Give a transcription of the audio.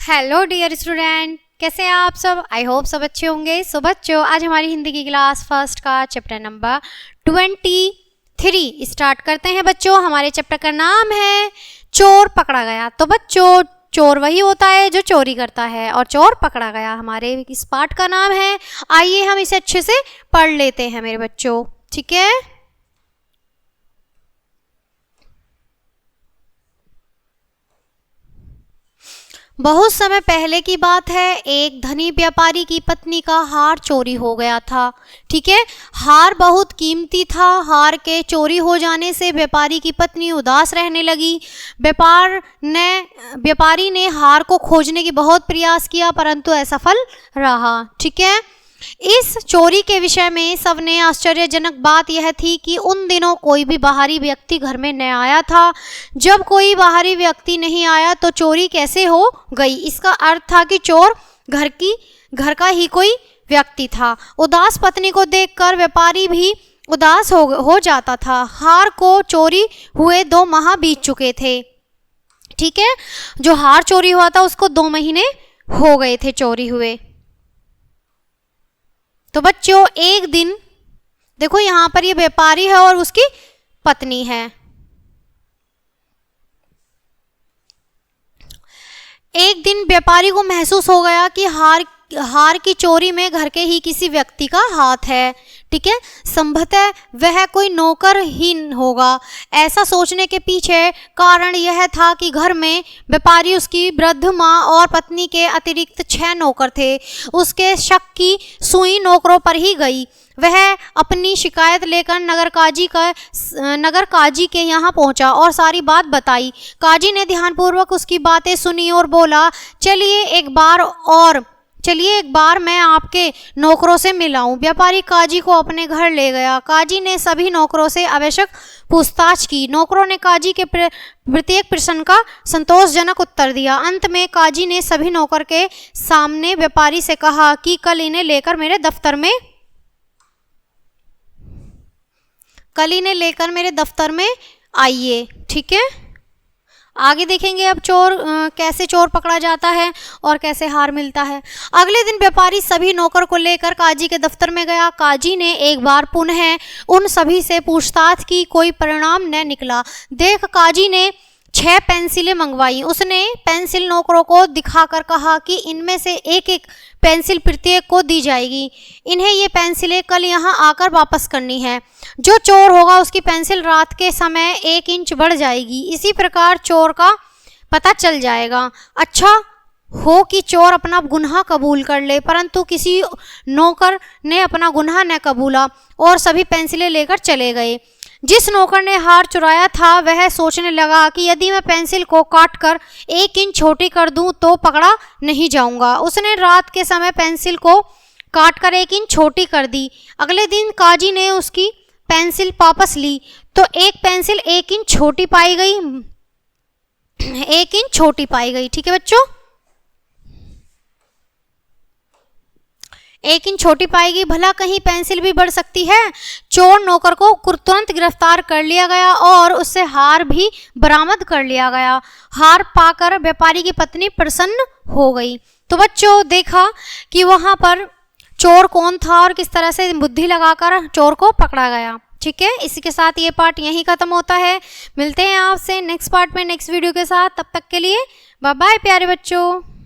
Hello dear student, कैसे हैं आप सब। आई होप सब अच्छे होंगे। सो बच्चों, आज हमारी हिंदी की क्लास फर्स्ट का चैप्टर नंबर 23 स्टार्ट करते हैं। बच्चों, हमारे चैप्टर का नाम है चोर पकड़ा गया। तो बच्चों, चोर वही होता है जो चोरी करता है और चोर पकड़ा गया हमारे इस पार्ट का नाम है। आइए हम इसे अच्छे से पढ़ लेते हैं मेरे बच्चों, ठीक है। बहुत समय पहले की बात है। एक धनी व्यापारी की पत्नी का हार चोरी हो गया था, ठीक है। हार बहुत कीमती था। हार के चोरी हो जाने से व्यापारी की पत्नी उदास रहने लगी। व्यापारी ने हार को खोजने की बहुत प्रयास किया, परंतु असफल रहा, ठीक है। इस चोरी के विषय में सबने आश्चर्यजनक बात यह थी कि उन दिनों कोई भी बाहरी व्यक्ति घर में न आया था। जब कोई बाहरी व्यक्ति नहीं आया तो चोरी कैसे हो गई। इसका अर्थ था कि चोर घर का ही कोई व्यक्ति था। उदास पत्नी को देखकर व्यापारी भी उदास हो जाता था। हार को चोरी हुए 2 माह बीत चुके थे, ठीक है। जो हार चोरी हुआ था उसको 2 महीने हो गए थे चोरी हुए। तो बच्चों, एक दिन देखो, यहाँ पर ये व्यापारी है और उसकी पत्नी है। एक दिन व्यापारी को महसूस हो गया कि हार की चोरी में घर के ही किसी व्यक्ति का हाथ है, ठीक है। संभवतः वह कोई नौकर ही होगा। ऐसा सोचने के पीछे कारण यह था कि घर में व्यापारी, उसकी वृद्ध माँ और पत्नी के अतिरिक्त 6 नौकर थे। उसके शक की सुई नौकरों पर ही गई। वह अपनी शिकायत लेकर नगर काजी के यहाँ पहुंचा और सारी बात बताई। काजी ने ध्यानपूर्वक उसकी बातें सुनी और बोला, चलिए एक बार मैं आपके नौकरों से मिलाऊं। व्यापारी काजी को अपने घर ले गया। काजी ने सभी नौकरों से आवश्यक पूछताछ की। नौकरों ने काजी के प्रत्येक प्रश्न का संतोषजनक उत्तर दिया। अंत में काजी ने सभी नौकर के सामने व्यापारी से कहा कि कल इन्हें लेकर मेरे दफ्तर में आइए, ठीक है। आगे देखेंगे अब कैसे चोर पकड़ा जाता है और कैसे हार मिलता है। अगले दिन व्यापारी सभी नौकर को लेकर काजी के दफ्तर में गया। काजी ने एक बार पुनः उन सभी से पूछताछ की, कोई परिणाम न निकला। देख काजी ने 6 पेंसिलें मंगवाई। उसने पेंसिल नौकरों को दिखाकर कहा कि इनमें से एक पेंसिल प्रत्येक को दी जाएगी। इन्हें ये पेंसिलें कल यहाँ आकर वापस करनी है। जो चोर होगा उसकी पेंसिल रात के समय 1 इंच बढ़ जाएगी। इसी प्रकार चोर का पता चल जाएगा। अच्छा हो कि चोर अपना गुनाह कबूल कर ले, परंतु किसी नौकर ने अपना गुनाह न कबूला और सभी पेंसिलें लेकर चले गए। जिस नौकर ने हार चुराया था वह सोचने लगा कि यदि मैं पेंसिल को काटकर 1 इंच छोटी कर दूं तो पकड़ा नहीं जाऊंगा। उसने रात के समय पेंसिल को काटकर 1 इंच छोटी कर दी। अगले दिन काजी ने उसकी पेंसिल वापस ली तो एक पेंसिल 1 इंच छोटी पाई गई, ठीक है बच्चों। 1 इंच छोटी पाएगी, भला कहीं पेंसिल भी बढ़ सकती है। चोर नौकर को तुरंत गिरफ्तार कर लिया गया और उससे हार भी बरामद कर लिया गया। हार पाकर व्यापारी की पत्नी प्रसन्न हो गई। तो बच्चों, देखा कि वहां पर चोर कौन था और किस तरह से बुद्धि लगाकर चोर को पकड़ा गया, ठीक है। इसी के साथ ये पार्ट यहीं खत्म होता है। मिलते हैं आपसे नेक्स्ट पार्ट में नेक्स्ट वीडियो के साथ। तब तक के लिए बाय बाय प्यारे बच्चों।